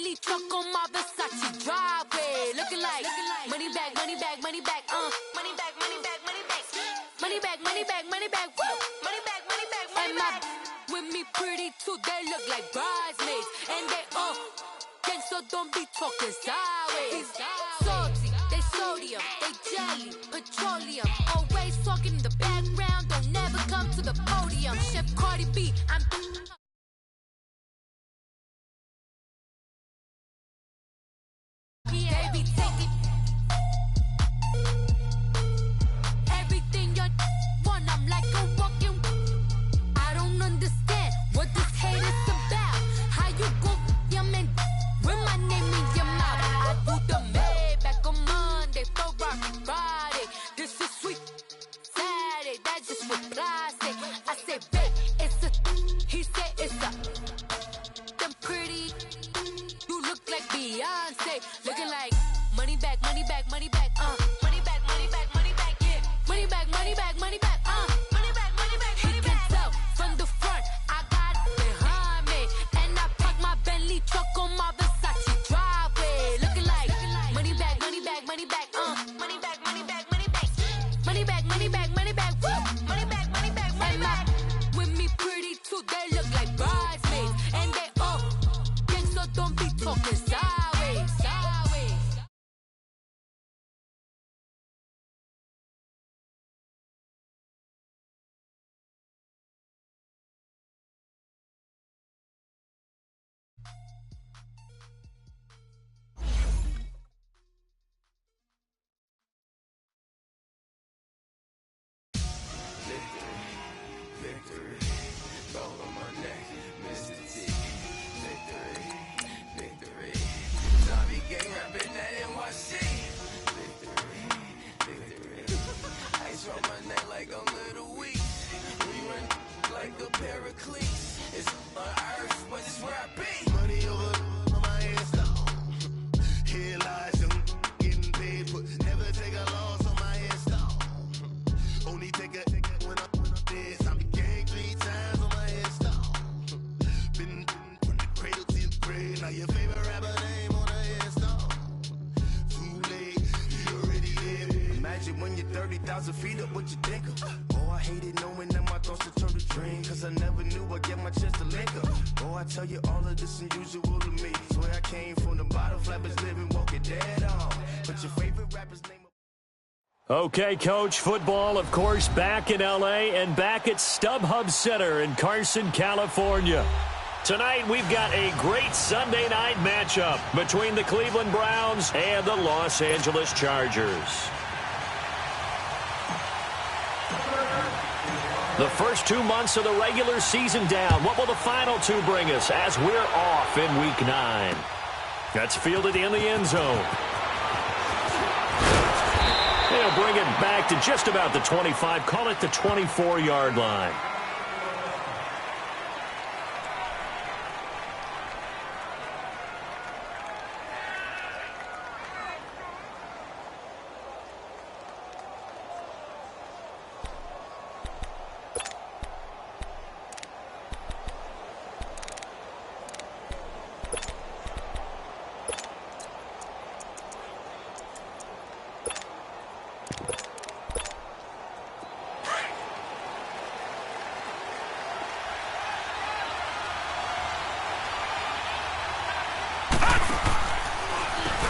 Bentley truck on my Versace driveway. Looking like money bag, money bag, money bag, money bag, money bag, money bag, money bag, money bag, money bag, woo, money bag, money bag, money bag. With me pretty too, they look like bridesmaids, and they gang, so don't be talking sideways. Salty, they sodium, they jelly, petroleum. Always talking in the background, don't never come to the podium. Chef Cardi B, I'm. They be taking everything you want. I'm like a walking. I don't understand what this hate is about. How you go, yeah, man, with my name in your mouth. I do the Maybach on Monday, for Friday. This is sweet Saturday, that's just what plastic. I say, babe, it's a. He said it's a. Them pretty. You look like Beyonce, looking like money back, money back, money back, money back, money back, money back, yeah, money back, money back, money back, money back, money back, money back. He can tell from the front, I got it behind me, and I park my Bentley truck on my Versace driveway, looking like money back, money back, money back, money back, money back, money back, money back, money back, money back, woo, money back, money back, money back. With me pretty too, they look like bridesmaids, and they so don't be talking sideways, sideways. Victory, gold on my neck, Mr. T. Victory, Zombie gang rapping that NYC. Victory. Ice on my neck like a little weak. We run like a pair of cleats. It's on earth, but it's where I be. Money over on my headstone. Here lies them getting paid for. Never take a loss on my headstone. Only take a when I'm dead. Zombie gang 3 times on my headstone. Been from the cradle to the grave. Now your favorite rapper name on a headstone. Too late, you already live. Imagine when you're 30,000 feet up, what you think of? Oh, I hated knowing that my thoughts would turn to dream. Cause I never knew I'd get my chance to link up. Oh, I tell you all of this unusual to me. Swear I came from the bottom, flappers living, walking dead on. But your favorite rapper's name. Okay, Coach, football, of course, back in L.A. and back at StubHub Center in Carson, California. Tonight, we've got a great Sunday night matchup between the Cleveland Browns and the Los Angeles Chargers. The first 2 months of the regular season down. What will the final 2 bring us as we're off in Week 9? That's fielded in the end zone. They'll bring it back to just about the 25, call it the 24-yard line.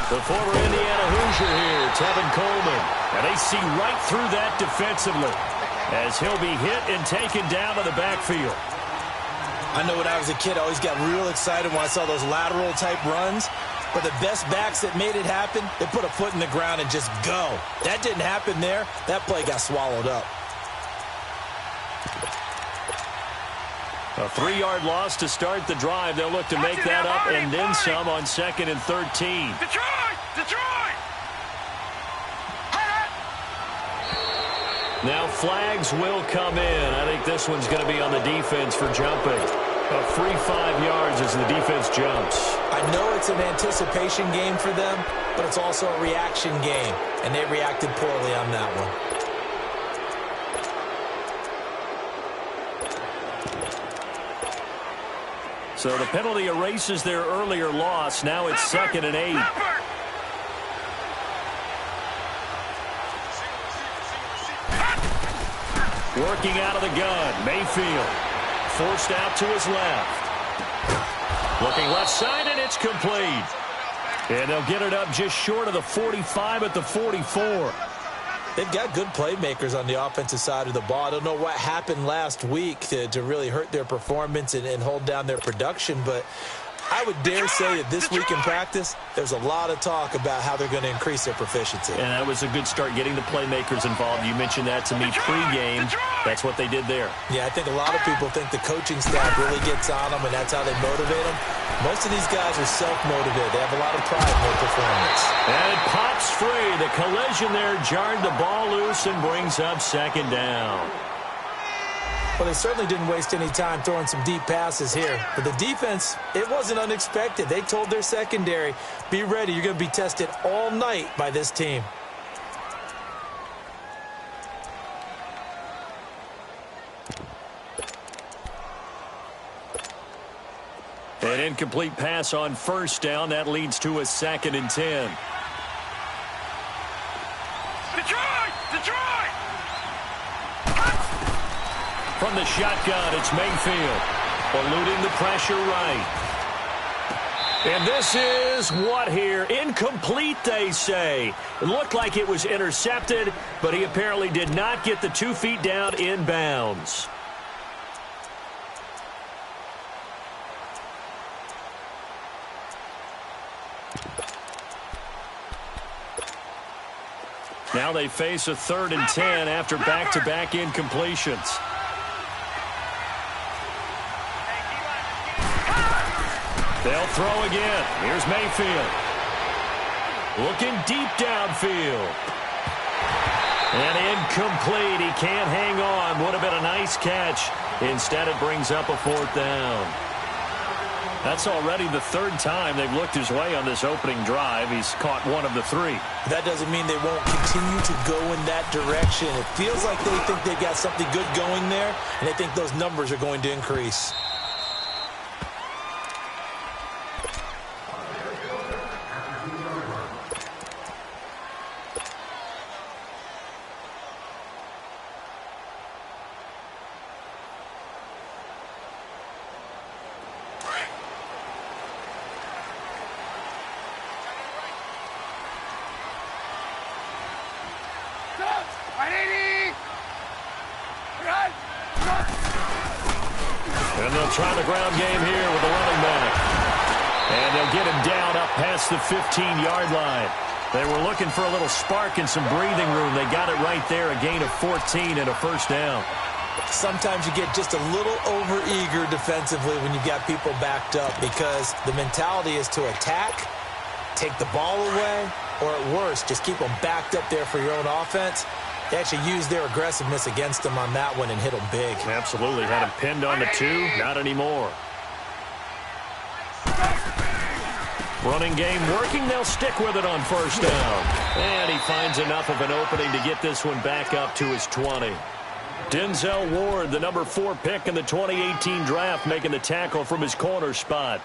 The former Indiana Hoosier here, Tevin Coleman. And they see right through that defensively as he'll be hit and taken down to the backfield. I know when I was a kid, I always got real excited when I saw those lateral-type runs. But the best backs that made it happen, they put a foot in the ground and just go. That didn't happen there. That play got swallowed up. A 3-yard loss to start the drive. They'll look to make that up and then some on 2nd and 13. Detroit! Now flags will come in. I think this one's going to be on the defense for jumping. A free 5 yards as the defense jumps. I know it's an anticipation game for them, but it's also a reaction game, and they reacted poorly on that one. So So the penalty erases their earlier loss. Now it's 2nd and 8. Working out of the gun, Mayfield. Forced out to his left. Looking left side, and it's complete. And they'll get it up just short of the 45 at the 44. They've got good playmakers on the offensive side of the ball. I don't know what happened last week to really hurt their performance and hold down their production, but I would dare say that this week in practice, there's a lot of talk about how they're going to increase their proficiency. And that was a good start getting the playmakers involved. You mentioned that to me pregame. That's what they did there. Yeah, I think a lot of people think the coaching staff really gets on them, and that's how they motivate them. Most of these guys are self-motivated. They have a lot of pride in their performance. And it pops free. The collision there jarred the ball loose and brings up 2nd down. Well, they certainly didn't waste any time throwing some deep passes here. But the defense, it wasn't unexpected. They told their secondary, be ready. You're going to be tested all night by this team. An incomplete pass on 1st down. That leads to a 2nd and 10. Detroit! Detroit! From the shotgun, it's Mayfield. Eluding the pressure right. And this is what here? Incomplete, they say. It looked like it was intercepted, but he apparently did not get the 2 feet down in bounds. Now they face a 3rd and 10 after back-to-back incompletions. They'll throw again. Here's Mayfield. Looking deep downfield. And incomplete. He can't hang on. Would have been a nice catch. Instead, it brings up a 4th down. That's already the 3rd time they've looked his way on this opening drive. He's caught 1 of the 3. That doesn't mean they won't continue to go in that direction. It feels like they think they've got something good going there, and they think those numbers are going to increase. And they'll try the ground game here with the running back. And they'll get him down up past the 15-yard line. They were looking for a little spark and some breathing room. They got it right there, a gain of 14 and a 1st down. Sometimes you get just a little over-eager defensively when you've got people backed up because the mentality is to attack, take the ball away, or at worst, just keep them backed up there for your own offense. They actually used their aggressiveness against them on that one and hit them big. Absolutely. Had him pinned on the 2. Not anymore. Running game working. They'll stick with it on 1st down. And he finds enough of an opening to get this one back up to his 20. Denzel Ward, the number 4 pick in the 2018 draft, making the tackle from his corner spot.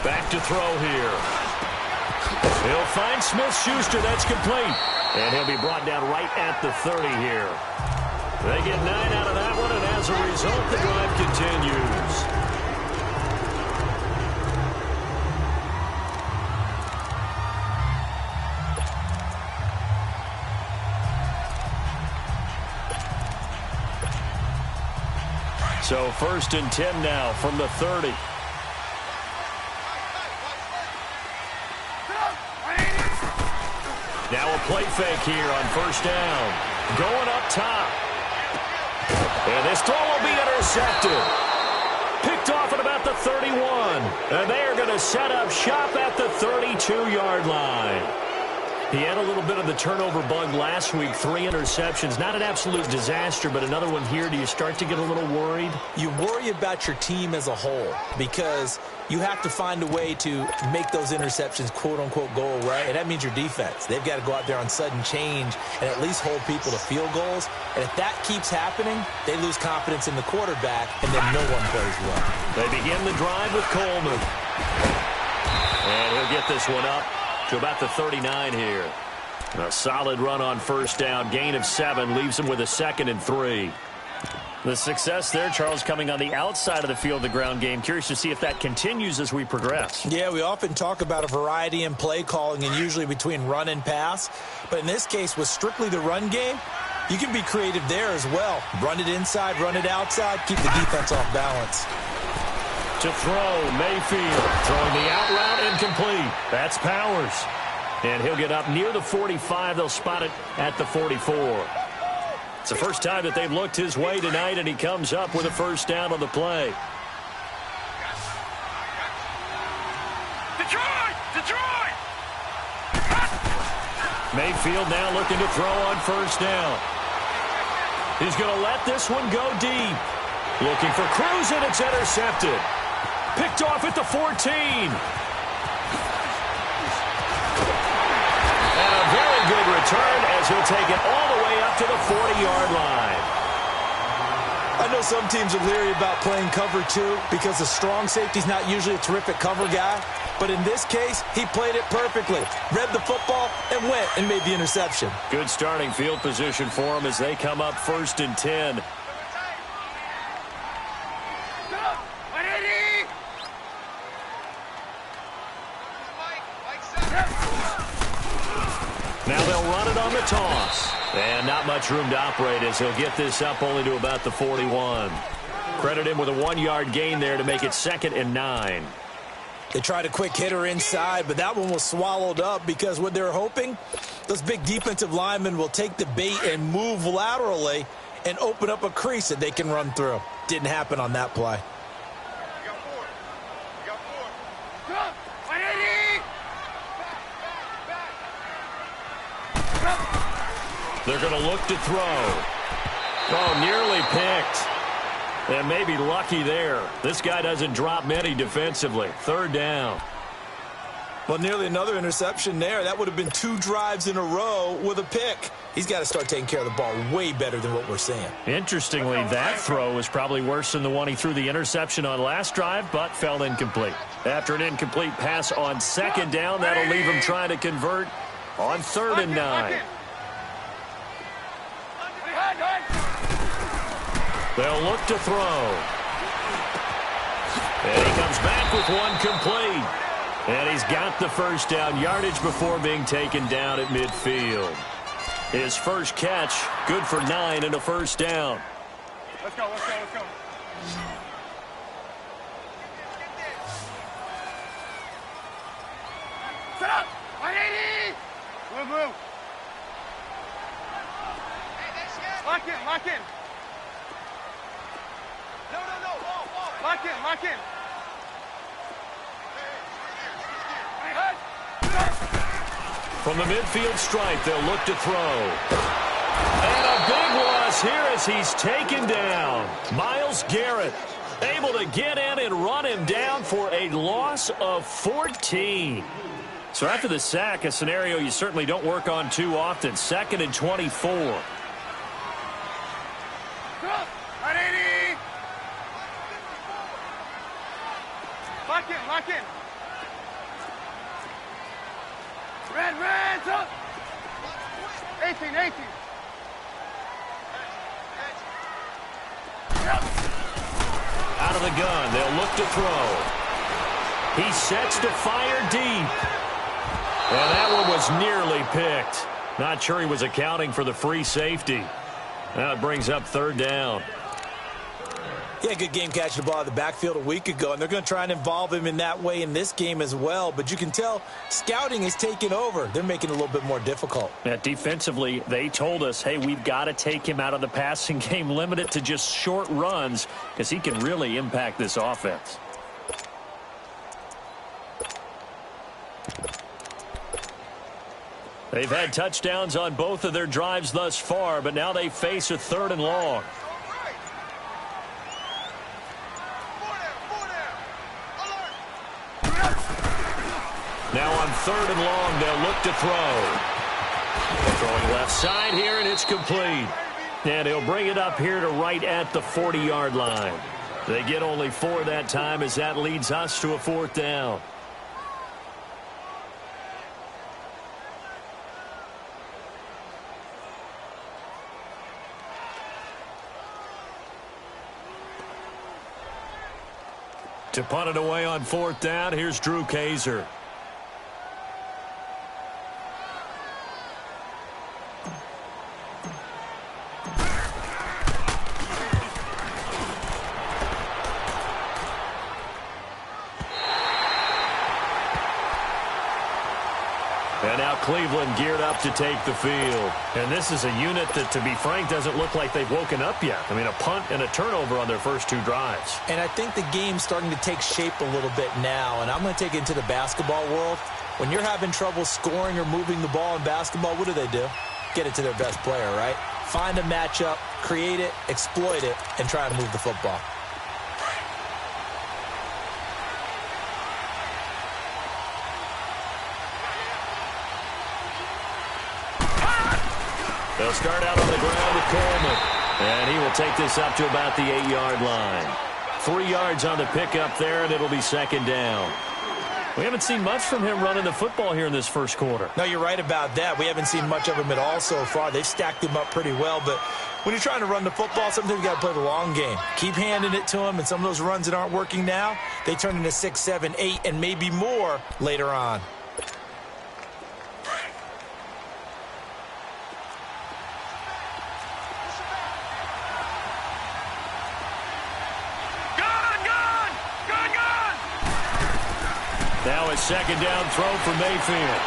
Back to throw here. He'll find Smith-Schuster. That's complete. And he'll be brought down right at the 30 here. They get 9 out of that one, and as a result, the drive continues. So 1st and 10 now from the 30. Now a play fake here on 1st down. Going up top. And this throw will be intercepted. Picked off at about the 31. And they are going to set up shop at the 32-yard line. He had a little bit of the turnover bug last week, 3 interceptions. Not an absolute disaster, but another one here. Do you start to get a little worried? You worry about your team as a whole because you have to find a way to make those interceptions, quote-unquote, go away, and that means your defense. They've got to go out there on sudden change and at least hold people to field goals. And if that keeps happening, they lose confidence in the quarterback, and then no one plays well. They begin the drive with Coleman. And he'll get this one up to about the 39 here. A solid run on first down. Gain of 7 leaves him with a 2nd and 3. The success there, Charles, coming on the outside of the field, the ground game. Curious to see if that continues as we progress. Yeah, we often talk about a variety in play calling and usually between run and pass. But in this case, with strictly the run game, you can be creative there as well. Run it inside, run it outside, keep the defense off balance. To throw, Mayfield. Throwing the out route, incomplete. That's Powers. And he'll get up near the 45. They'll spot it at the 44. It's the first time that they've looked his way tonight, and he comes up with a first down on the play. Detroit! Detroit! Mayfield now looking to throw on first down. He's going to let this one go deep. Looking for Cruz, and it's intercepted. Picked off at the 14. And a very good return as he'll take it all the way up to the 40-yard line. I know some teams are leery about playing cover 2 because the strong safety's not usually a terrific cover guy. But in this case, he played it perfectly. Read the football and went and made the interception. Good starting field position for him as they come up 1st and 10. Now they'll run it on the toss. And not much room to operate as he'll get this up only to about the 41. Credit him with a 1-yard gain there to make it 2nd and 9. They tried a quick hitter inside, but that one was swallowed up because what they're hoping, those big defensive linemen will take the bait and move laterally and open up a crease that they can run through. Didn't happen on that play. They're going to look to throw. Oh, nearly picked. And maybe lucky there. This guy doesn't drop many defensively. 3rd down. Well, nearly another interception there. That would have been 2 drives in a row with a pick. He's got to start taking care of the ball way better than what we're seeing. Interestingly, that throw was probably worse than the one he threw the interception on last drive, but fell incomplete. After an incomplete pass on 2nd down, that'll leave him trying to convert on 3rd and 9. They'll look to throw. And he comes back with one complete. And he's got the first down yardage before being taken down at midfield. His first catch, good for 9 and a first down. Let's go, let's go, let's go. Set up! 180! Move, move. Lock in, lock in. No. Lock in, lock in. From the midfield stripe, they'll look to throw. And a big loss here as he's taken down. Myles Garrett able to get in and run him down for a loss of 14. So after the sack, a scenario you certainly don't work on too often. 2nd and 24. 180! Lock in. Red, up! 18. Out of the gun, they'll look to throw. He sets to fire deep. And that one was nearly picked. Not sure he was accounting for the free safety. That brings up 3rd down. Yeah, good game catching the ball out of the backfield a week ago, and they're going to try and involve him in that way in this game as well. But you can tell scouting is taking over. They're making it a little bit more difficult. Yeah, defensively, they told us, hey, we've got to take him out of the passing game, limit it to just short runs, because he can really impact this offense. They've had touchdowns on both of their drives thus far, but now they face a 3rd and long. Now on 3rd and long, they'll look to throw. Throwing left side here, and it's complete. And he'll bring it up here to right at the 40-yard line. They get only 4 that time as that leads us to a 4th down. To punt it away on 4th down, here's Drew Kaiser. And now Cleveland geared up to take the field. And this is a unit that, to be frank, doesn't look like they've woken up yet. I mean, a punt and a turnover on their first 2 drives. And I think the game's starting to take shape a little bit now. And I'm going to take it into the basketball world. When you're having trouble scoring or moving the ball in basketball, what do? Get it to their best player, right? Find a matchup, create it, exploit it, and try to move the football. They'll start out on the ground with Coleman. And he will take this up to about the 8-yard line. 3 yards on the pickup there, and it'll be 2nd down. We haven't seen much from him running the football here in this first quarter. No, you're right about that. We haven't seen much of him at all so far. They've stacked him up pretty well, but when you're trying to run the football, sometimes you got to play the long game. Keep handing it to him, and some of those runs that aren't working now, they turn into 6, 7, 8, and maybe more later on. Now a 2nd down throw for Mayfield.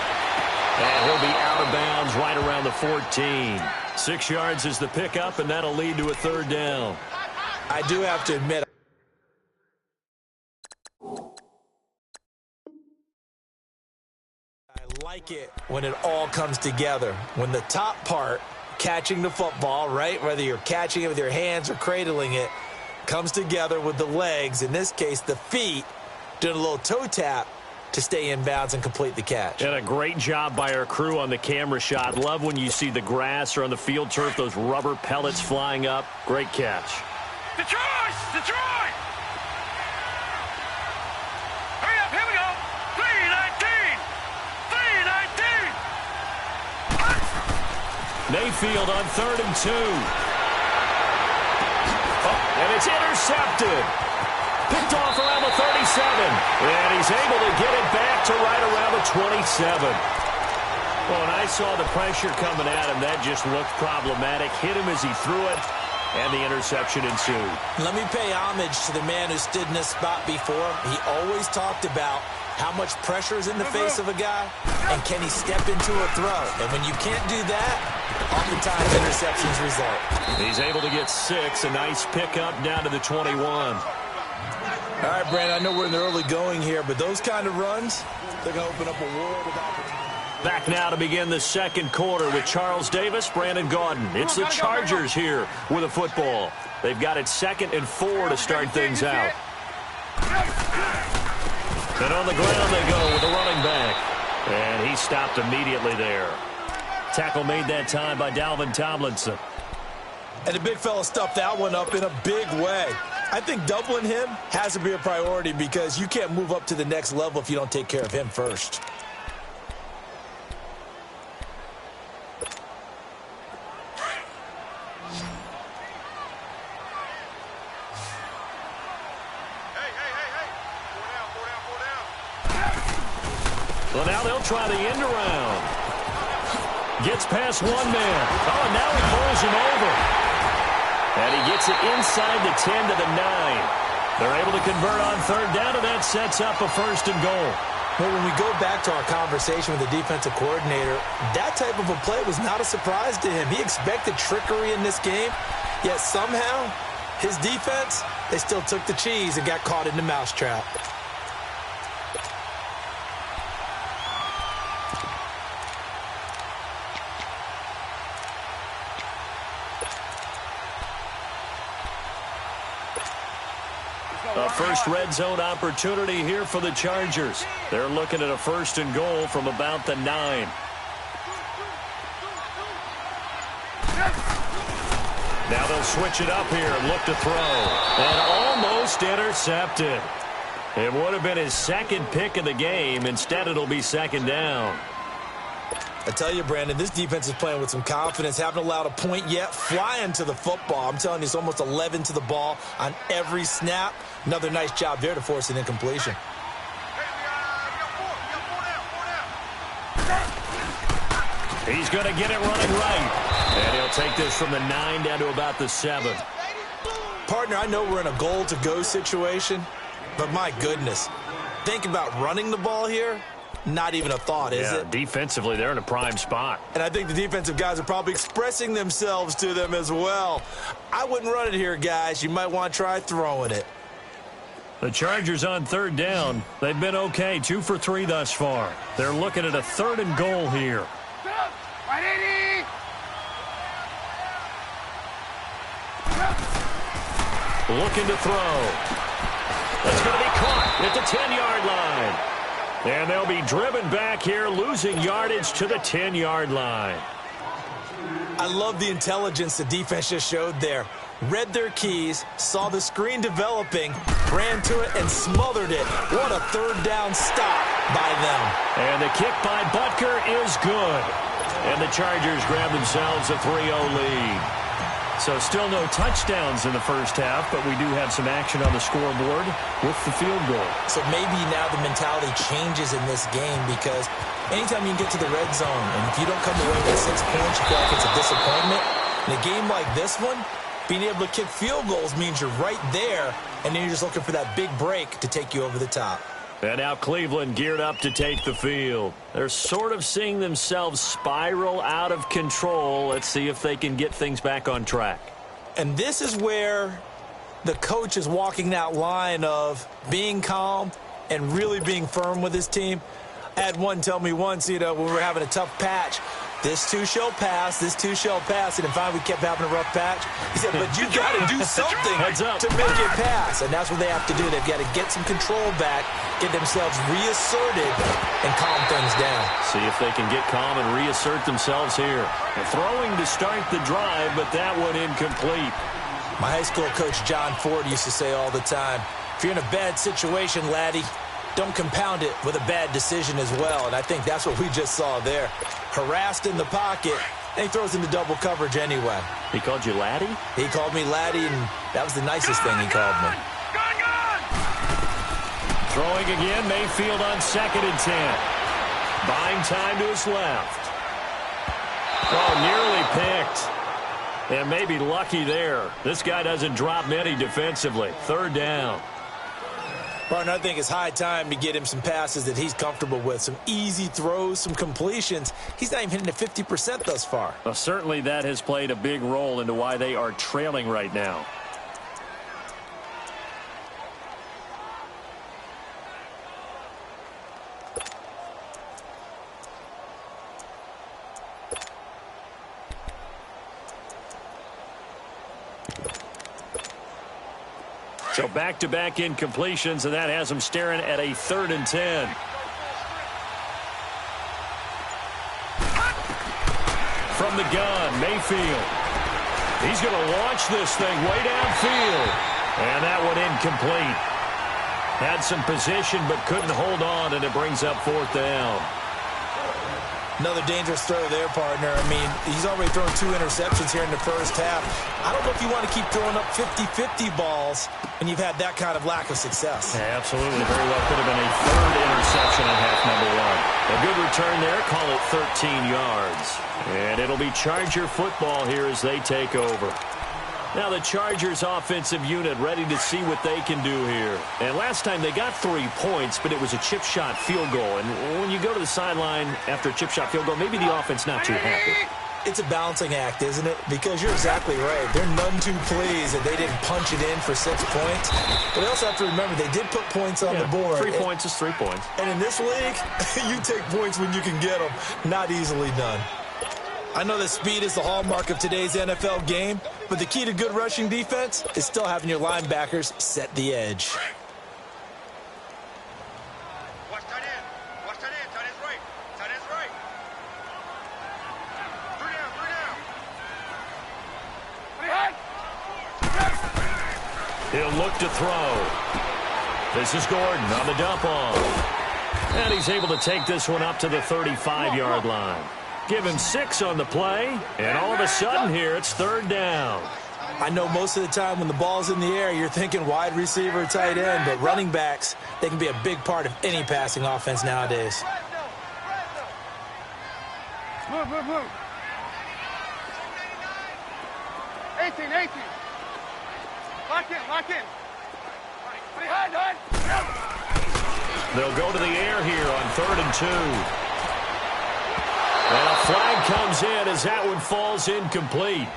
And he'll be out of bounds right around the 14. 6 yards is the pickup, and that'll lead to a 3rd down. I do have to admit, I like it when it all comes together. When the top part, catching the football, right, whether you're catching it with your hands or cradling it, comes together with the legs, in this case the feet, doing a little toe tap to stay in bounds and complete the catch. And a great job by our crew on the camera shot. Love when you see the grass or on the field turf, those rubber pellets flying up. Great catch. Detroit! Detroit! Hurry up, here we go! 3-19! 3-19! Mayfield on 3rd and 2. Oh, and it's intercepted. Picked off around the 37. And he's able to get it back to right around the 27. Well, when I saw the pressure coming at him, that just looked problematic. Hit him as he threw it, and the interception ensued. Let me pay homage to the man who stood in this spot before. He always talked about how much pressure is in the face of a guy, and can he step into a throw. And when you can't do that, oftentimes interceptions result. He's able to get 6. A nice pickup down to the 21. All right, Brandon, I know we're in the early going here, but those kind of runs, they're going to open up a world of opportunity. Back now to begin the second quarter with Charles Davis, Brandon Gaudin. It's the Chargers here with a football. They've got it 2nd and 4 to start things out. And on the ground they go with the running back. And he stopped immediately there. Tackle made that time by Dalvin Tomlinson. And the big fella stuffed that one up in a big way. I think doubling him has to be a priority because you can't move up to the next level if you don't take care of him first. Well, now they'll try the end around. Gets past one man. Oh, and now he pulls him over. And he gets it inside the 10 to the 9. They're able to convert on 3rd down, and that sets up a 1st and goal. Well, when we go back to our conversation with the defensive coordinator, that type of a play was not a surprise to him. He expected trickery in this game, yet somehow his defense, they still took the cheese and got caught in the mousetrap. A first red zone opportunity here for the Chargers. They're looking at a 1st and goal from about the 9. Now they'll switch it up here and look to throw. And almost intercepted. It would have been his 2nd pick of the game. Instead, it'll be 2nd down. I tell you, Brandon, this defense is playing with some confidence. Haven't allowed a point yet. Flying to the football. I'm telling you, it's almost 11 to the ball on every snap. Another nice job there to force an incompletion. He's going to get it running right. And he'll take this from the 9 down to about the 7. Partner, I know we're in a goal-to-go situation, but my goodness. Think about running the ball here. Not even a thought, is it? Defensively, they're in a prime spot. And I think the defensive guys are probably expressing themselves to them as well. I wouldn't run it here, guys. You might want to try throwing it. The Chargers on 3rd down. They've been okay, 2 for 3 thus far. They're looking at a 3rd and goal here. Looking to throw. That's going to be caught at the 10-yard line. And they'll be driven back here, losing yardage to the 10-yard line. I love the intelligence the defense just showed there. Read their keys, saw the screen developing, ran to it, and smothered it. What a 3rd down stop by them. And the kick by Butker is good. And the Chargers grab themselves a 3-0 lead. So still no touchdowns in the first half, but we do have some action on the scoreboard with the field goal. So maybe now the mentality changes in this game because anytime you can get to the red zone, and if you don't come away with 6 points, you feel like it's a disappointment. In a game like this one, being able to kick field goals means you're right there, and then you're just looking for that big break to take you over the top. And now Cleveland geared up to take the field. They're sort of seeing themselves spiral out of control. Let's see if they can get things back on track. And this is where the coach is walking that line of being calm and really being firm with his team. I had one tell me once, when we were having a tough patch, this too shall pass, this too shall pass. And finally we kept having a rough patch. He said, but you got to do something to make it pass. And that's what they have to do. They've got to get some control back, get themselves reasserted, and calm things down. See if they can get calm and reassert themselves here. They're throwing to start the drive, but that one incomplete. My high school coach, John Ford, used to say all the time, if you're in a bad situation, laddie, don't compound it with a bad decision as well. And I think that's what we just saw there. Harassed in the pocket, and he throws into double coverage anyway. He called you laddie? He called me laddie, and that was the nicest thing he called me. Throwing again, Mayfield on 2nd and 10. Buying time to his left. Oh, nearly picked. And maybe lucky there. This guy doesn't drop many defensively. 3rd down. Partner, I think it's high time to get him some passes that he's comfortable with. Some easy throws, some completions. He's not even hitting at 50% thus far. Well, certainly that has played a big role into why they are trailing right now. So back-to-back incompletions, and that has them staring at a 3rd and 10. From the gun, Mayfield. He's going to launch this thing way downfield. And that one incomplete. Had some position but couldn't hold on, and it brings up 4th down. Another dangerous throw there, partner. I mean, he's already thrown 2 interceptions here in the first half. I don't know if you want to keep throwing up 50-50 balls when you've had that kind of lack of success. Yeah, absolutely. Very well could have been a 3rd interception on half number 1. A good return there. Call it 13 yards. And it'll be Charger football here as they take over. Now the Chargers offensive unit ready to see what they can do here. And last time they got 3 points, but it was a chip shot field goal. And when you go to the sideline after a chip shot field goal, maybe the offense not too happy. It's a balancing act, isn't it? Because you're exactly right. They're none too pleased that they didn't punch it in for 6 points. But they also have to remember they did put points on the board. 3 points is 3 points. And in this league, you take points when you can get them. Not easily done. I know that speed is the hallmark of today's NFL game, but the key to good rushing defense is still having your linebackers set the edge. Watch tight end. Watch tight end. Tight end's right. Tight end's right. 3 down. 3 down. He'll look to throw. This is Gordon on the dump off. And he's able to take this one up to the 35-yard line. Give him 6 on the play, and all of a sudden here it's 3rd down. I know most of the time when the ball's in the air, you're thinking wide receiver, tight end, but running backs, they can be a big part of any passing offense nowadays. Move. 18. Lock in. Behind. They'll go to the air here on 3rd and 2. And a flag comes in as that one falls incomplete.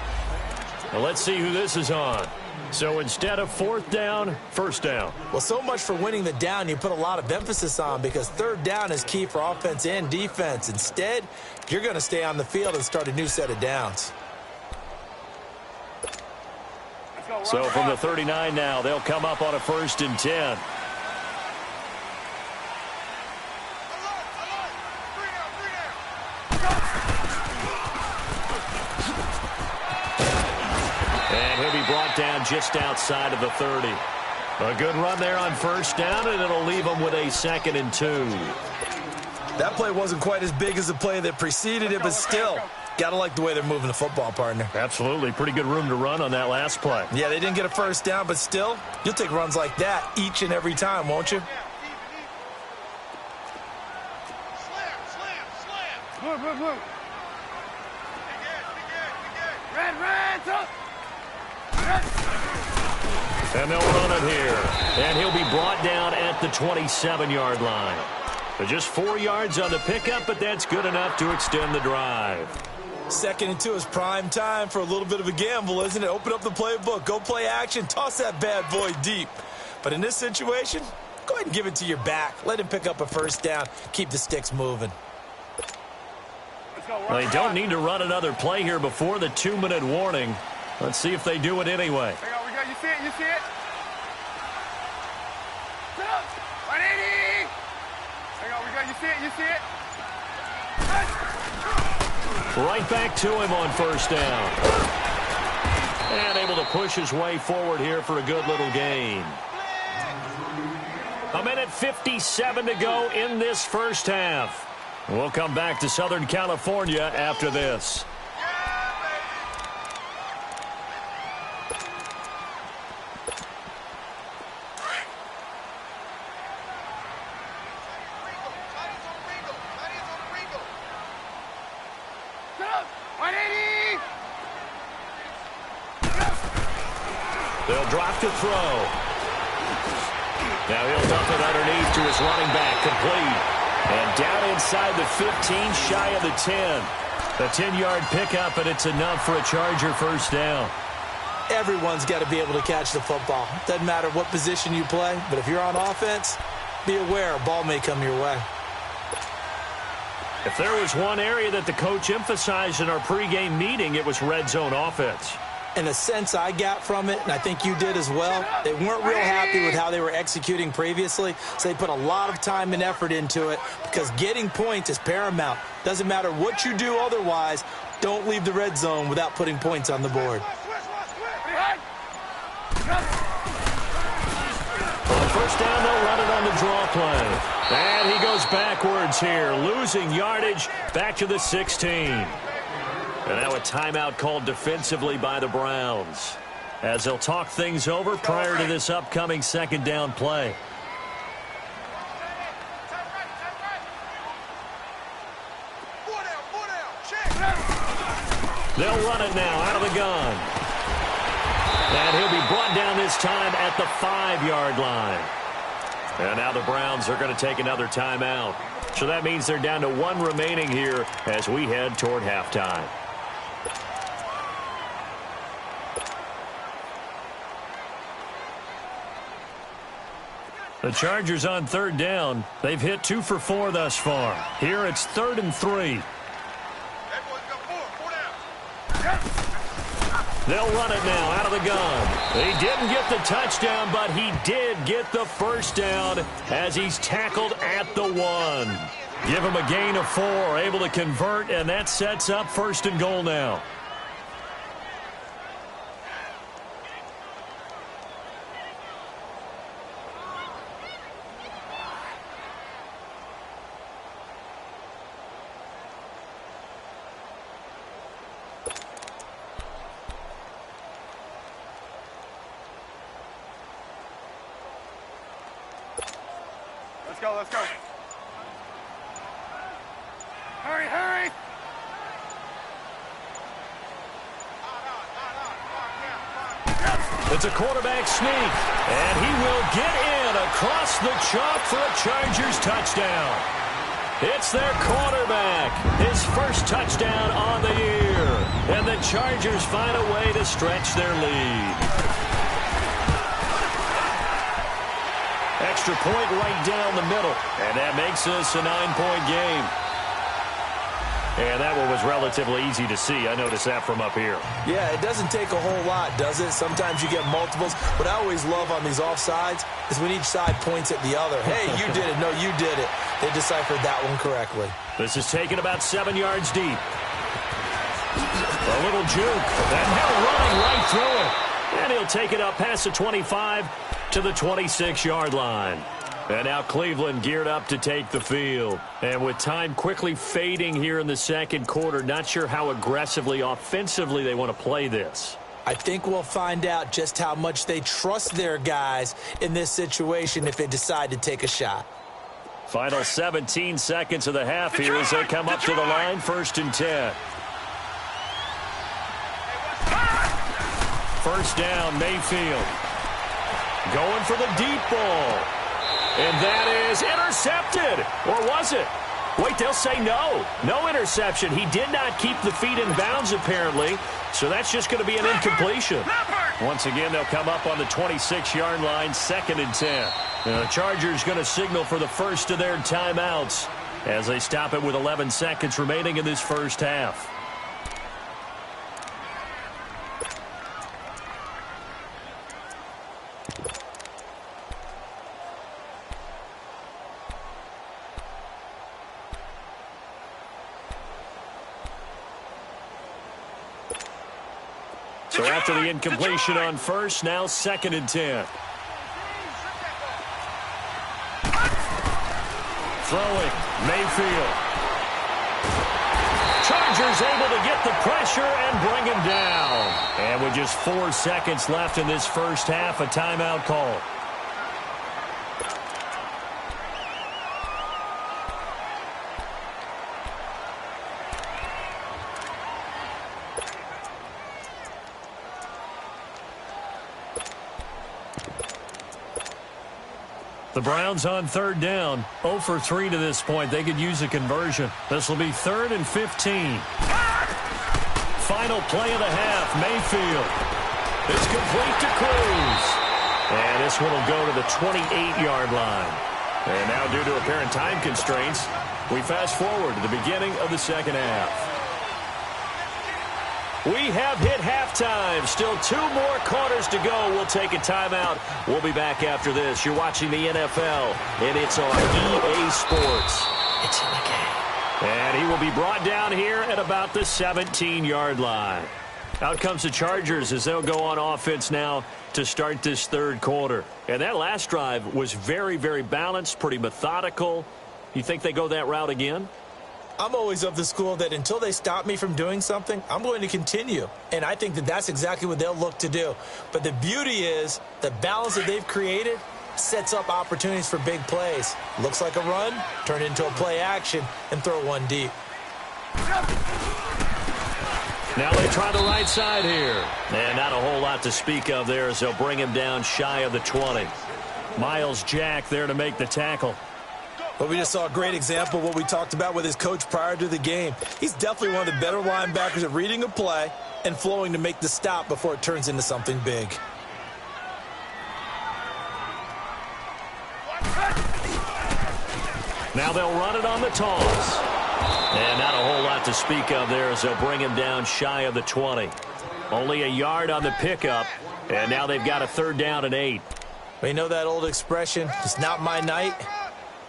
Now let's see who this is on. So instead of 4th down, 1st down. Well, so much for winning the down you put a lot of emphasis on, because 3rd down is key for offense and defense. Instead, you're going to stay on the field and start a new set of downs. So from the 39 now, they'll come up on a 1st and 10. And he'll be brought down just outside of the 30. A good run there on 1st down, and it'll leave them with a 2nd and 2. That play wasn't quite as big as the play that preceded it, but still, got to like the way they're moving the football, partner. Absolutely. Pretty good room to run on that last play. Yeah, they didn't get a 1st down, but still, you'll take runs like that each and every time, won't you? Slam. Move. Red. And they'll run it here. And he'll be brought down at the 27-yard line. Just 4 yards on the pickup, but that's good enough to extend the drive. 2nd and 2 is prime time for a little bit of a gamble, isn't it? Open up the playbook, go play action, toss that bad boy deep. But in this situation, go ahead and give it to your back. Let him pick up a 1st down. Keep the sticks moving. Well, they don't need to run another play here before the 2-minute warning. Let's see if they do it anyway. Hang on, you see it? Sit up. 180. Hang on, you see it? Right back to him on 1st down. And able to push his way forward here for a good little gain. 1:57 to go in this 1st half. We'll come back to Southern California after this. They'll drop to throw. Now he'll dump it underneath to his running back, complete. And down inside the 15, shy of the 10. A 10-yard pickup, and it's enough for a Charger 1st down. Everyone's got to be able to catch the football. Doesn't matter what position you play, but if you're on offense, be aware a ball may come your way. If there was one area that the coach emphasized in our pregame meeting, it was red zone offense. In a sense I got from it, and I think you did as well, they weren't real happy with how they were executing previously, so they put a lot of time and effort into it, because getting points is paramount. Doesn't matter what you do otherwise, don't leave the red zone without putting points on the board. On 1st down, they'll run it on the draw play. And he goes backwards here, losing yardage back to the 16. And now a timeout called defensively by the Browns, as they'll talk things over prior to this upcoming 2nd down play. They'll run it now out of the gun. And he'll be brought down this time at the 5-yard line. And now the Browns are going to take another timeout. So that means they're down to 1 remaining here as we head toward halftime. The Chargers on 3rd down. They've hit 2 for 4 thus far. Here it's 3rd and 3. That boy's got 4 down. They'll run it now out of the gun. He didn't get the touchdown, but he did get the first down as he's tackled at the 1. Give him a gain of 4, able to convert, and that sets up 1st and goal now. Let's go. Hurry. It's a quarterback sneak, and he will get in across the chalk for a Chargers touchdown. It's their quarterback, his first touchdown on the year, and the Chargers find a way to stretch their lead. Extra point right down the middle, and that makes this a 9-point game. And that one was relatively easy to see. I noticed that from up here. Yeah, it doesn't take a whole lot, does it? Sometimes you get multiples. What I always love on these offsides is when each side points at the other. Hey, you did it. No, you did it. They deciphered that one correctly. This is taken about 7 yards deep. A little juke, and he'll run right through it. And he'll take it up past the 25 to the 26-yard line. And now Cleveland geared up to take the field. And with time quickly fading here in the second quarter, not sure how aggressively, offensively they want to play this. I think we'll find out just how much they trust their guys in this situation if they decide to take a shot. Final 17 seconds of the half here as they come up to the line, 1st and 10. First down, Mayfield. Going for the deep ball. And that is intercepted. Or was it? Wait, they'll say no. No interception. He did not keep the feet in bounds, apparently. So that's just going to be an incompletion. Once again, they'll come up on the 26-yard line, 2nd and 10. The Chargers going to signal for the first of their timeouts as they stop it with 11 seconds remaining in this first half. So after the incompletion on first, now 2nd and 10. Throwing, Mayfield. Chargers able to get the pressure and bring him down. And with just 4 seconds left in this first half, a timeout call. The Browns on 3rd down, 0 for 3 to this point. They could use a conversion. This will be 3rd and 15. Final play of the half, Mayfield. It's complete to Cruz. And this one will go to the 28-yard line. And now, due to apparent time constraints, we fast forward to the beginning of the second half. We have hit halftime. Still 2 more quarters to go. We'll take a timeout. We'll be back after this. You're watching the NFL, and it's on EA Sports. It's in the game. And he will be brought down here at about the 17-yard line. Out comes the Chargers as they'll go on offense now to start this third quarter. And that last drive was very, very balanced, pretty methodical. You think they go that route again? I'm always of the school that until they stop me from doing something, I'm going to continue. And I think that that's exactly what they'll look to do. But the beauty is the balance that they've created sets up opportunities for big plays. Looks like a run, turn it into a play action, and throw one deep. Now they try the right side here. And not a whole lot to speak of there as they'll bring him down shy of the 20. Miles Jack there to make the tackle. But we just saw a great example of what we talked about with his coach prior to the game. He's definitely one of the better linebackers at reading a play and flowing to make the stop before it turns into something big. Now they'll run it on the toss. And not a whole lot to speak of there as they'll bring him down shy of the 20. Only a yard on the pickup, and now they've got a 3rd down and 8. We know that old expression, it's not my night.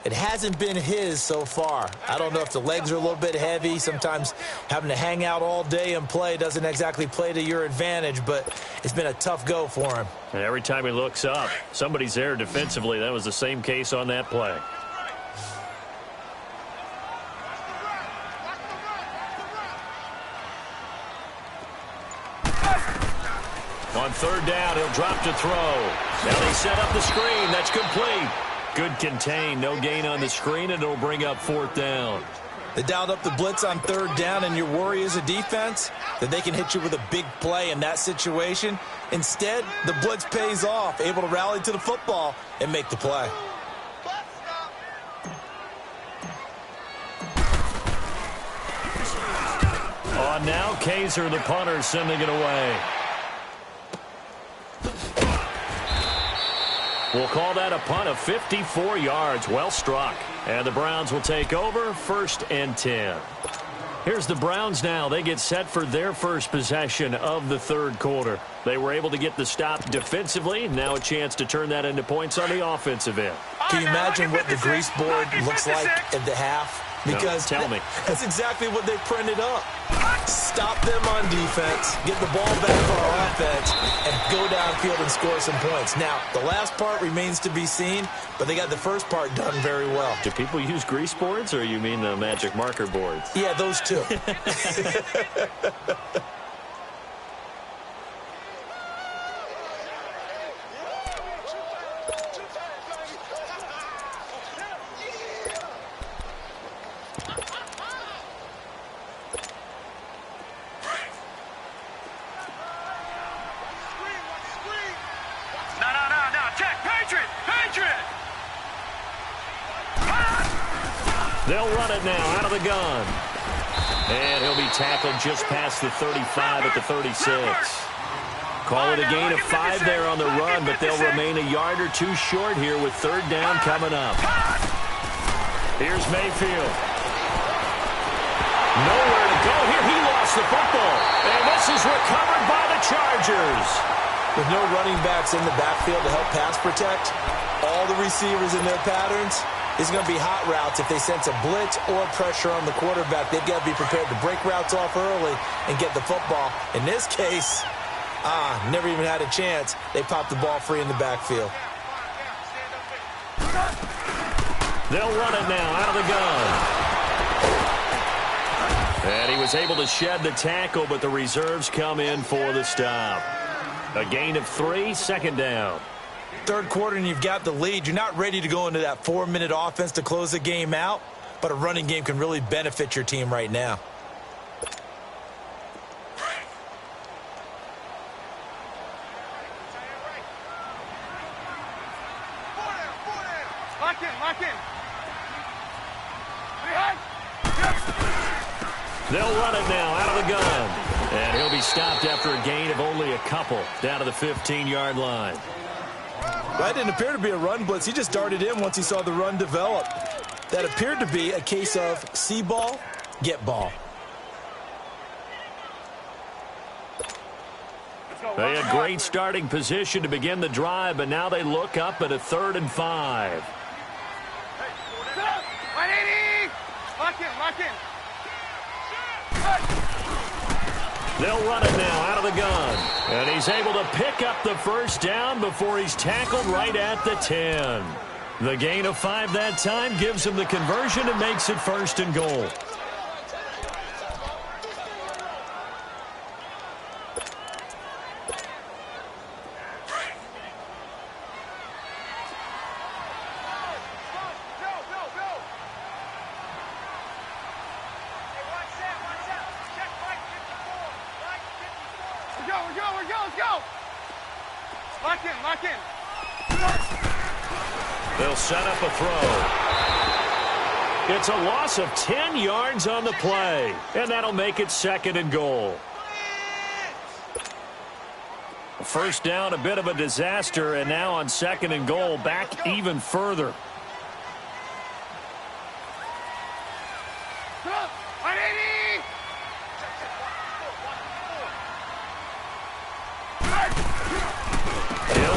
It hasn't been his so far. I don't know if the legs are a little bit heavy. Sometimes having to hang out all day and play doesn't exactly play to your advantage, but it's been a tough go for him. And every time he looks up, somebody's there defensively. That was the same case on that play. On 3rd down, he'll drop to throw. Now they set up the screen. That's complete. Good contain. No gain on the screen, and it'll bring up 4th down. They dialed up the blitz on 3rd down, and your worry as a defense that they can hit you with a big play in that situation. Instead, the blitz pays off, able to rally to the football and make the play. On now, Kaiser, the punter, sending it away. We'll call that a punt of 54 yards. Well struck. And the Browns will take over, 1st and 10. Here's the Browns now. They get set for their first possession of the 3rd quarter. They were able to get the stop defensively. Now a chance to turn that into points on the offensive end. Can you imagine what the grease board looks like at the half? Because no, tell me. That's exactly what they printed up. Stop them on defense, get the ball back for offense, and go downfield and score some points. Now, the last part remains to be seen, but they got the first part done very well. Do people use grease boards, or you mean the magic marker boards? Yeah, those two. They'll run it now out of the gun. And he'll be tackled just past the 35 at the 36. Call it a gain of 5 there on the run, but they'll remain a yard or 2 short here with 3rd down coming up. Here's Mayfield. Nowhere to go here. He lost the football. And this is recovered by the Chargers. With no running backs in the backfield to help pass protect, all the receivers in their patterns, it's going to be hot routes if they sense a blitz or pressure on the quarterback. They've got to be prepared to break routes off early and get the football. In this case, never even had a chance. They popped the ball free in the backfield. They'll run it now out of the gun. And he was able to shed the tackle, but the reserves come in for the stop. A gain of 3, 2nd down. 3rd quarter and you've got the lead. You're not ready to go into that 4-minute offense to close the game out, but a running game can really benefit your team right now. Lock in. They'll run it now out of the gun. And he'll be stopped after a gain of only a couple down to the 15-yard line. That didn't appear to be a run blitz. He just darted in once he saw the run develop. That appeared to be a case of see ball, get ball. They had great starting position to begin the drive, but now they look up at a 3rd and 5. 180! Lock in. They'll run it now out of the gun. And he's able to pick up the 1st down before he's tackled right at the 10. The gain of 5 that time gives him the conversion and makes it 1st and goal. Let's go. Lock in. They'll set up a throw. It's a loss of 10 yards on the play, and that'll make it 2nd and goal. 1st down, a bit of a disaster, and now on 2nd and goal, back even further.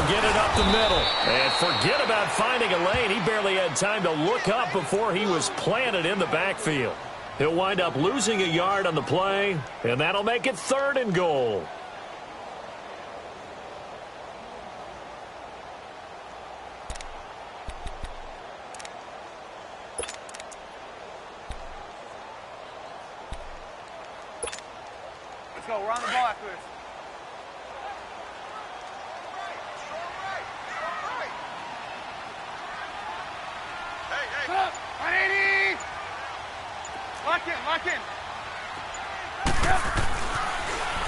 He'll get it up the middle. And forget about finding a lane. He barely had time to look up before he was planted in the backfield. He'll wind up losing a yard on the play, and that'll make it 3rd and goal. Let's go. We're on the ball after this. Hey. 180. Lock in.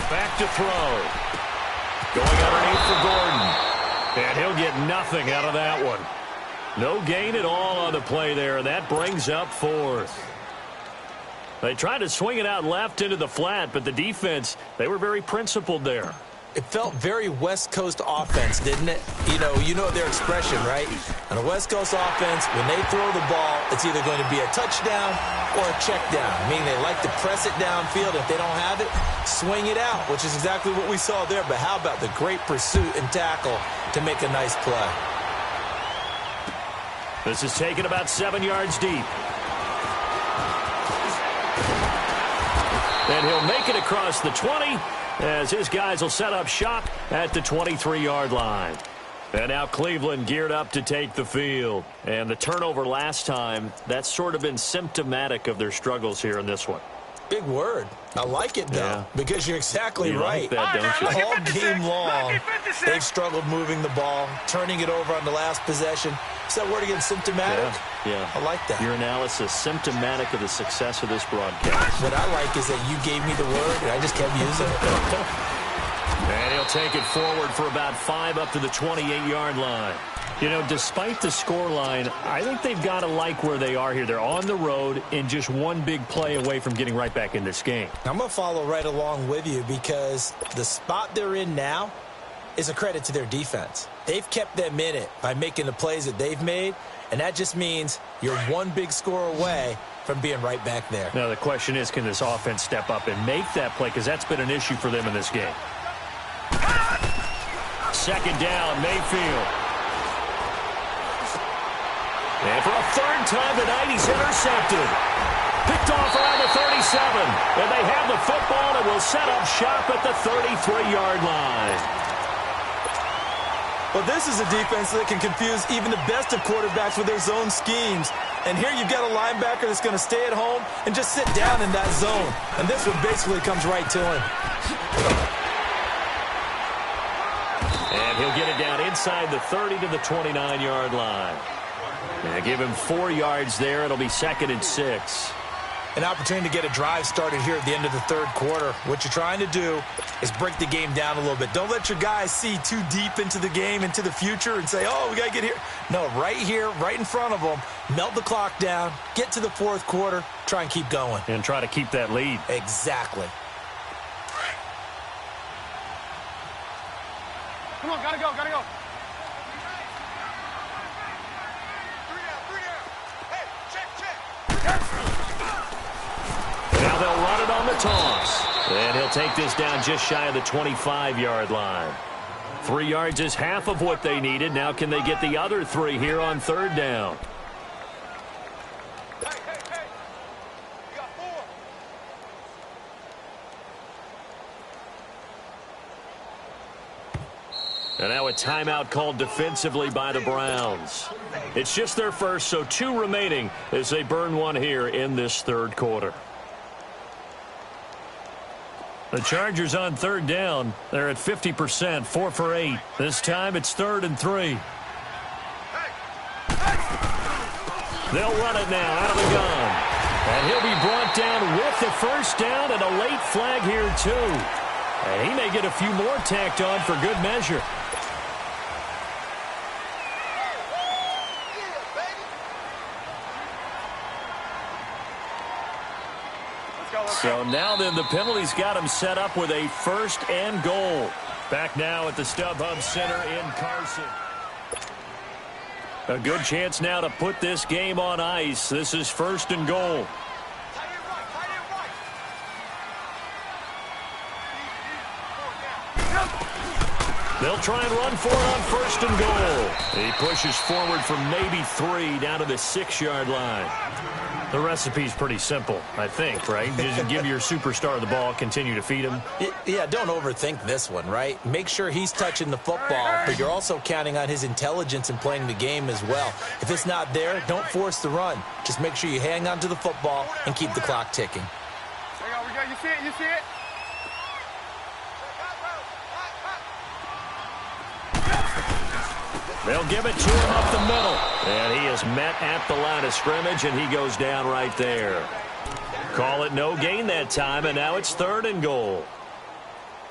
Back to throw. Going underneath for Gordon. And he'll get nothing out of that one. No gain at all on the play there, and that brings up 4th. They tried to swing it out left into the flat, but the defense, they were very principled there. It felt very West Coast offense, didn't it? You know their expression, right? On a West Coast offense, when they throw the ball, it's either going to be a touchdown or a check down, meaning they like to press it downfield. If they don't have it, swing it out, which is exactly what we saw there. But how about the great pursuit and tackle to make a nice play? This is taken about 7 yards deep. And he'll make it across the 20 as his guys will set up shop at the 23-yard line. And now Cleveland geared up to take the field. And the turnover last time, that's sort of been symptomatic of their struggles here in this one. Big word. I like it, though, because you're exactly right. Like that, don't you? All game long, they've struggled moving the ball, turning it over on the last possession. Is that word again, symptomatic? Yeah. I like that. Your analysis, symptomatic of the success of this broadcast. What I like is that you gave me the word, and I just kept using it. And he'll take it forward for about 5 up to the 28-yard line. You know, despite the scoreline, I think they've got to like where they are here. They're on the road and just one big play away from getting right back in this game. I'm going to follow right along with you because the spot they're in now is a credit to their defense. They've kept them in it by making the plays that they've made, and that just means you're one big score away from being right back there. Now, the question is, can this offense step up and make that play? Because that's been an issue for them in this game. 2nd down, Mayfield. And for a 3rd time tonight, he's intercepted. Picked off around the 37. And they have the football and will set up shop at the 33-yard line. Well, this is a defense that can confuse even the best of quarterbacks with their zone schemes. And here you've got a linebacker that's going to stay at home and just sit down in that zone. And this one basically comes right to him. And he'll get it down inside the 30 to the 29-yard line. And give him 4 yards there. It'll be 2nd and 6. An opportunity to get a drive started here at the end of the 3rd quarter. What you're trying to do is break the game down a little bit. Don't let your guys see too deep into the game, into the future, and say, oh, we got to get here. No, right here, right in front of them, melt the clock down, get to the 4th quarter, try and keep going. And try to keep that lead. Exactly. Come on, gotta go. Now they'll run it on the toss. And he'll take this down just shy of the 25-yard line. 3 yards is half of what they needed. Now can they get the other 3 here on 3rd down? Hey. You got 4. And now a timeout called defensively by the Browns. It's just their first, so 2 remaining as they burn one here in this 3rd quarter. The Chargers on 3rd down. They're at 50%, 4 for 8. This time it's 3rd and 3. They'll run it now out of the gun. And he'll be brought down with the 1st down and a late flag here too. And he may get a few more tacked on for good measure. So now then, the penalty's got him set up with a 1st and goal. Back now at the StubHub Center in Carson. A good chance now to put this game on ice. This is 1st and goal. They'll try and run for it on 1st and goal. He pushes forward from maybe 3 down to the 6-yard line. The recipe's pretty simple, I think, right? Just give your superstar the ball, continue to feed him. Yeah, don't overthink this one, right? Make sure he's touching the football, but you're also counting on his intelligence in playing the game as well. If it's not there, don't force the run. Just make sure you hang on to the football and keep the clock ticking. Hang on, we got you see it, you see it? They'll give it to him up the middle. And he is met at the line of scrimmage, and he goes down right there. Call it no gain that time, and now it's 3rd and goal.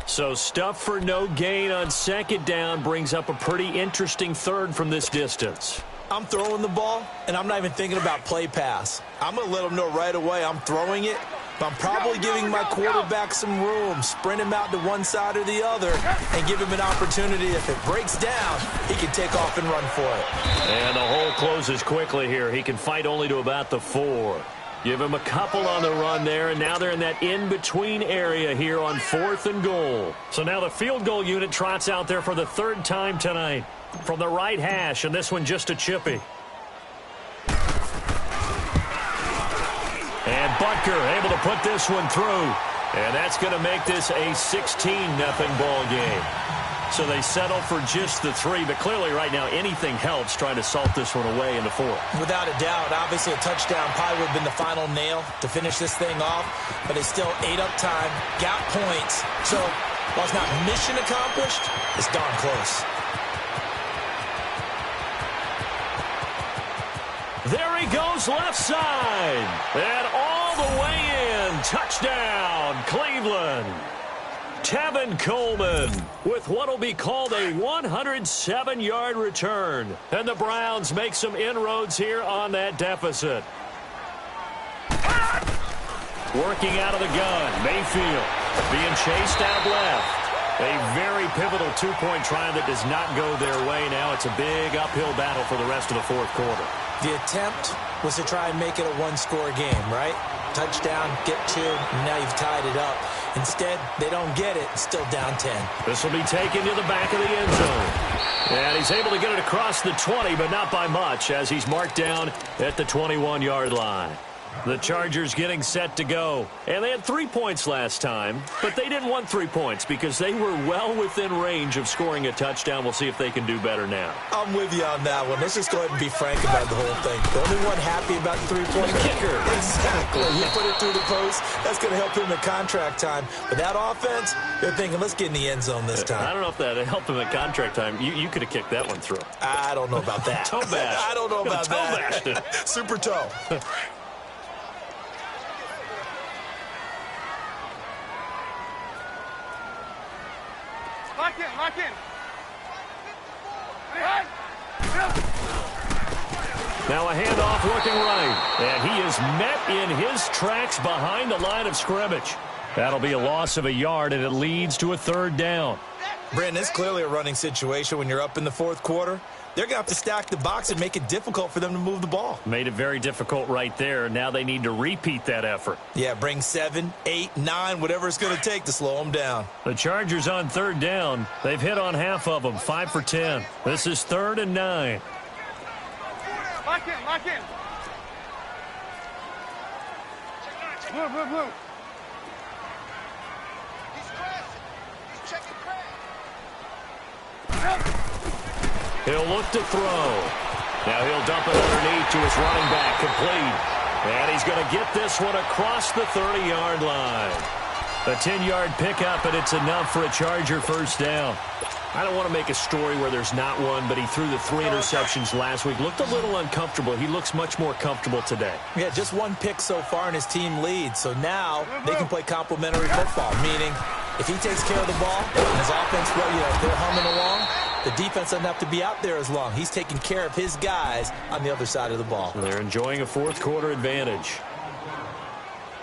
So stuff for no gain on 2nd down brings up a pretty interesting 3rd from this distance. I'm throwing the ball, and I'm not even thinking about play pass. I'm going to let them know right away I'm throwing it, but I'm probably giving my quarterback some room, sprint him out to one side or the other, and give him an opportunity. If it breaks down, he can take off and run for it. And the hole closes quickly here. He can fight only to about the 4. Give him a couple on the run there, and now they're in that in-between area here on 4th and goal. So now the field goal unit trots out there for the 3rd time tonight from the right hash, and this one just a chippy. And Butker able to put this one through. And that's going to make this a 16-0 ball game. So they settle for just the 3, but clearly right now anything helps trying to salt this one away in the 4th. Without a doubt, obviously a touchdown probably would have been the final nail to finish this thing off, but it's still ate up time, got points. So while it's not mission accomplished, it's darn close. There he goes left side. And all the way in. Touchdown, Cleveland. Tevin Coleman with what will be called a 107-yard return. And the Browns make some inroads here on that deficit. Working out of the gun. Mayfield being chased out left. A very pivotal 2-point try that does not go their way. Now it's a big uphill battle for the rest of the 4th quarter. The attempt was to try and make it a one-score game, right? Touchdown, get 2, and now you've tied it up. Instead, they don't get it. Still down 10. This will be taken to the back of the end zone. And he's able to get it across the 20, but not by much, as he's marked down at the 21-yard line. The Chargers getting set to go. And they had 3 points last time, but they didn't want 3 points because they were well within range of scoring a touchdown. We'll see if they can do better now. I'm with you on that one. Let's just go ahead and be frank about the whole thing. The only one happy about the 3-point kicker. Exactly. You put it through the post. That's going to help him in contract time. But that offense, they're thinking, let's get in the end zone this time. I don't know if that helped him at contract time. You could have kicked that one through. I don't know about that. Toe bash. I don't know about that. Toe bash. Super toe. Lock in, lock in. Now a handoff looking right. And he is met in his tracks behind the line of scrimmage. That'll be a loss of a yard, and it leads to a 3rd down. Brandon, it's clearly a running situation when you're up in the 4th quarter. They're going to have to stack the box and make it difficult for them to move the ball. Made it very difficult right there. Now they need to repeat that effort. Yeah, bring 7, 8, 9, whatever it's going to take to slow them down. The Chargers on 3rd down. They've hit on half of them, 5 for 10. This is 3rd and 9. Lock in, lock in. Blue, blue, blue. He's crashing. He's checking crash. He'll look to throw. Now he'll dump it underneath to his running back, complete. And he's going to get this one across the 30-yard line. A 10-yard pickup, and it's enough for a Charger 1st down. I don't want to make a story where there's not one, but he threw the 3 interceptions last week. Looked a little uncomfortable. He looks much more comfortable today. Yeah, just 1 pick so far, and his team leads. So now they can play complementary football, meaning if he takes care of the ball and his offense, they're humming along, the defense doesn't have to be out there as long. He's taking care of his guys on the other side of the ball. They're enjoying a 4th quarter advantage.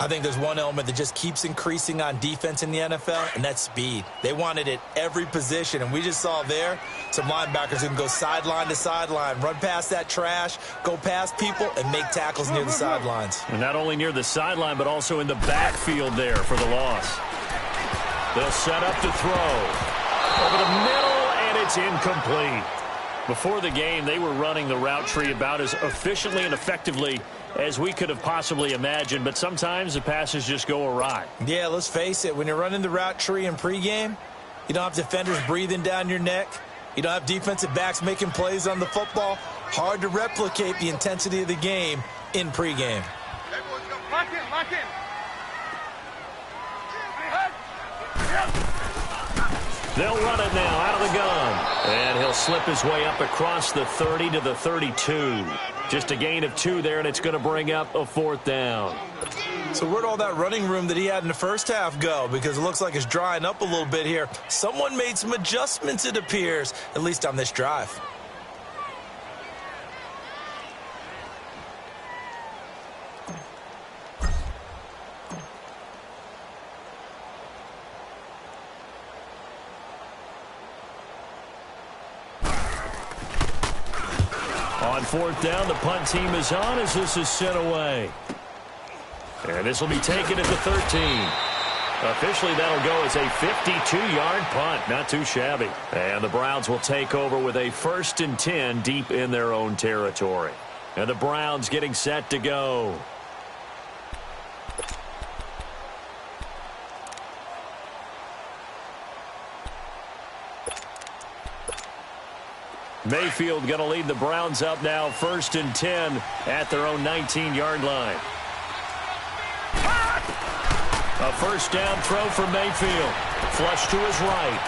I think there's one element that just keeps increasing on defense in the NFL, and that's speed. They want it at every position, and we just saw there some linebackers who can go sideline to sideline, run past that trash, go past people, and make tackles near the sidelines. And not only near the sideline, but also in the backfield there for the loss. They'll set up to throw. Over the middle, It's incomplete. Before the game, they were running the route tree about as efficiently and effectively as we could have possibly imagined, but sometimes the passes just go awry. Yeah, let's face it. When you're running the route tree in pregame, you don't have defenders breathing down your neck. You don't have defensive backs making plays on the football. Hard to replicate the intensity of the game in pregame. Lock in, lock in. They'll run it now out of the gun. And he'll slip his way up across the 30 to the 32. Just a gain of 2 there, and it's going to bring up a 4th down. So where'd all that running room that he had in the first half go? Because it looks like it's drying up a little bit here. Someone made some adjustments, it appears, at least on this drive. On 4th down, the punt team is on as this is sent away. And this will be taken at the 13. Officially, that'll go as a 52-yard punt. Not too shabby. And the Browns will take over with a 1st and 10 deep in their own territory. And the Browns getting set to go. Mayfield going to lead the Browns up now, 1st and 10 at their own 19-yard line. A 1st down throw for Mayfield. Flush to his right.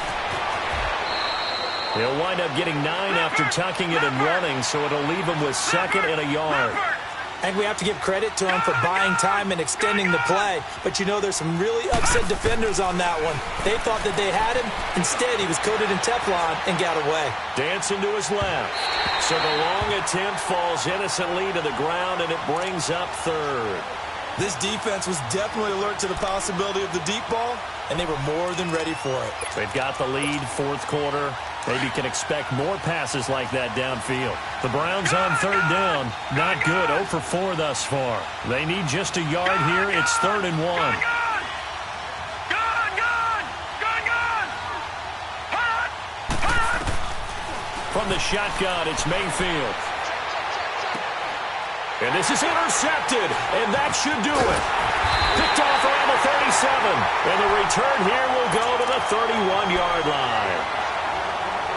He'll wind up getting 9 after tucking it and running, so it'll leave him with 2nd and a yard. I think we have to give credit to him for buying time and extending the play. But, you know, there's some really upset defenders on that one. They thought that they had him. Instead, he was coated in Teflon and got away. Dancing to his left. So the long attempt falls innocently to the ground, and it brings up 3rd. This defense was definitely alert to the possibility of the deep ball, and they were more than ready for it. They've got the lead, 4th quarter. Maybe can expect more passes like that downfield. The Browns on 3rd down. Not good. 0 for 4 thus far. They need just a yard here. It's 3rd and 1. From the shotgun, it's Mayfield. And this is intercepted, and that should do it. Picked off around the 37, and the return here will go to the 31-yard line.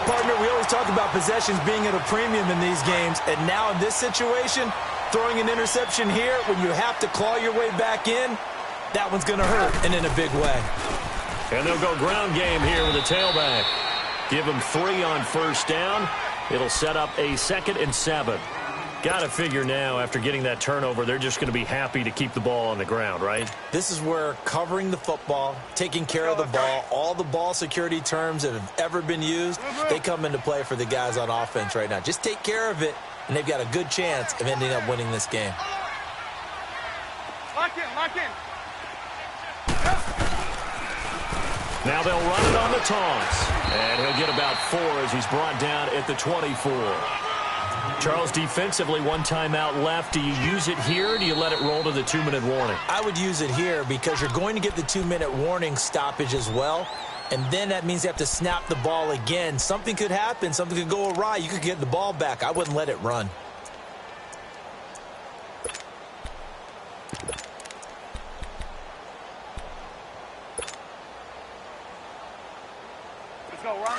Partner, we always talk about possessions being at a premium in these games, and now in this situation, throwing an interception here when you have to claw your way back in, that one's going to hurt, and in a big way. And they'll go ground game here with a tailback. Give him 3 on 1st down. It'll set up a 2nd and 7. Got to figure now, after getting that turnover, they're just going to be happy to keep the ball on the ground, right? This is where covering the football, taking care of the ball, all the ball security terms that have ever been used, they come into play for the guys on offense right now. Just take care of it, and they've got a good chance of ending up winning this game. Lock in, lock in. Now they'll run it on the taunts. And he'll get about 4 as he's brought down at the 24. Charles, defensively, 1 timeout left. Do you use it here, or do you let it roll to the 2-minute warning? I would use it here because you're going to get the 2-minute warning stoppage as well. And then that means you have to snap the ball again. Something could happen. Something could go awry. You could get the ball back. I wouldn't let it run.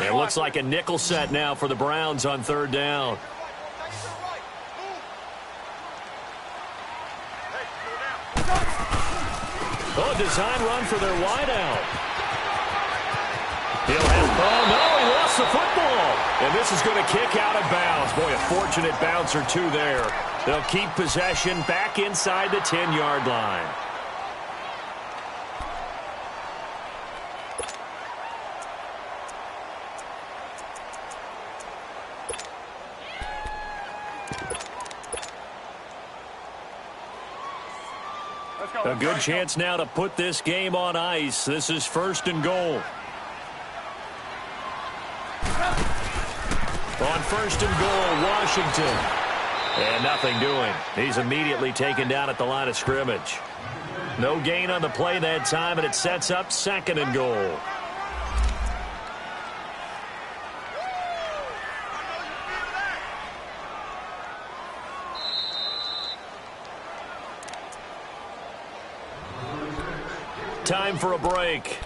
It looks like a nickel set now for the Browns on 3rd down. Oh, design run for their wideout. He'll have, oh no, he lost the football. And this is going to kick out of bounds. Boy, a fortunate bounce or 2 there. They'll keep possession back inside the 10-yard line. A good chance now to put this game on ice. This is 1st and goal. On 1st and goal, Washington. And nothing doing. He's immediately taken down at the line of scrimmage. No gain on the play that time, and it sets up 2nd and goal. time for a break.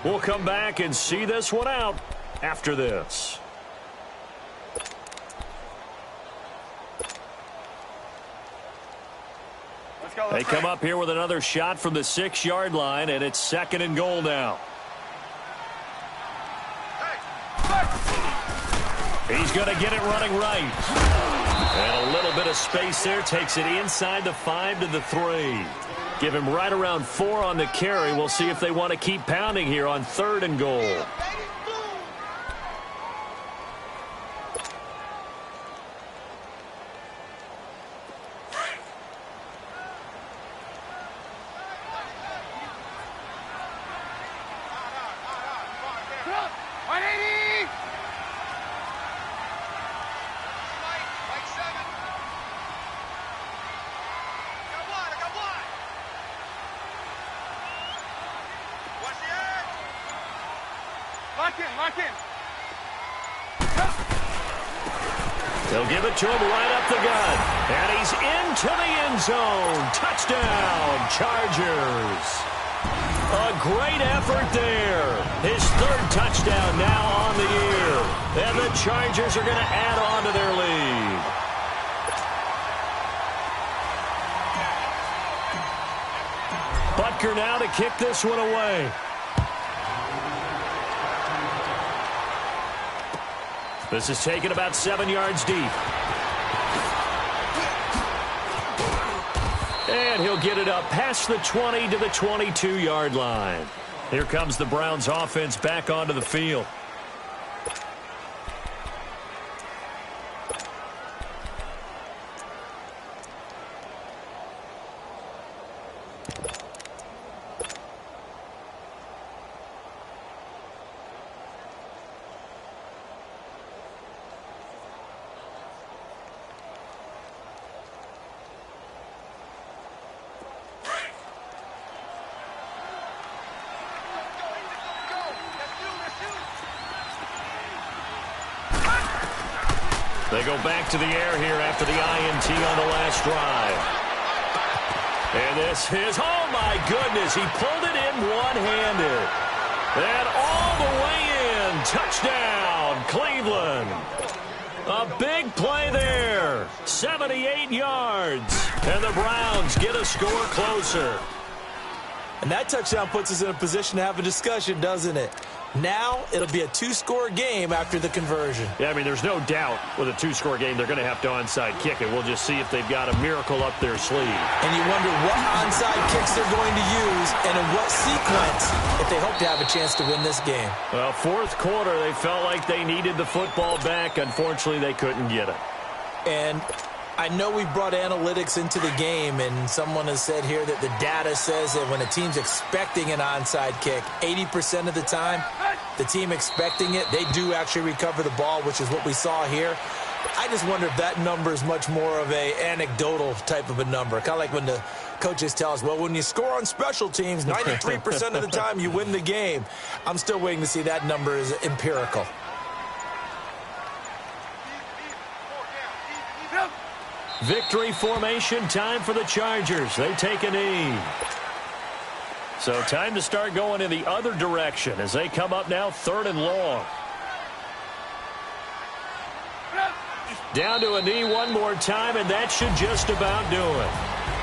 We'll come back and see this one out after this. They come up here with another shot from the 6-yard line, and it's 2nd and goal now. He's going to get it running right. And a little bit of space there. Takes it inside the 5 to the 3. Give him right around 4 on the carry. We'll see if they want to keep pounding here on 3rd and goal. They'll give it to him right up the gut. And he's into the end zone. Touchdown, Chargers. A great effort there. His 3rd touchdown now on the year. And the Chargers are going to add on to their lead. Butker now to kick this one away. This is taken about 7 yards deep. And he'll get it up past the 20 to the 22-yard line. Here comes the Browns offense back onto the field. They go back to the air here after the INT on the last drive. And this is, oh my goodness, he pulled it in one-handed. And all the way in, touchdown, Cleveland. A big play there, 78 yards. And the Browns get a score closer. And that touchdown puts us in a position to have a discussion, doesn't it? Now it'll be a 2-score game after the conversion. Yeah, I mean, there's no doubt with a 2-score game they're going to have to onside kick it. We'll just see if they've got a miracle up their sleeve. And you wonder what onside kicks they're going to use and in what sequence if they hope to have a chance to win this game. Well, 4th quarter, they felt like they needed the football back. Unfortunately, they couldn't get it. And I know we brought analytics into the game, and someone has said here that the data says that when a team's expecting an onside kick, 80% of the time, the team expecting it, they do actually recover the ball, which is what we saw here. I just wonder if that number is much more of a anecdotal type of a number. Kind of like when the coaches tell us, well, when you score on special teams, 93% of the time you win the game. I'm still waiting to see that number is empirical. Victory formation time for the Chargers. They take a knee. So time to start going in the other direction as they come up now 3rd and long. Down to a knee one more time, and that should just about do it.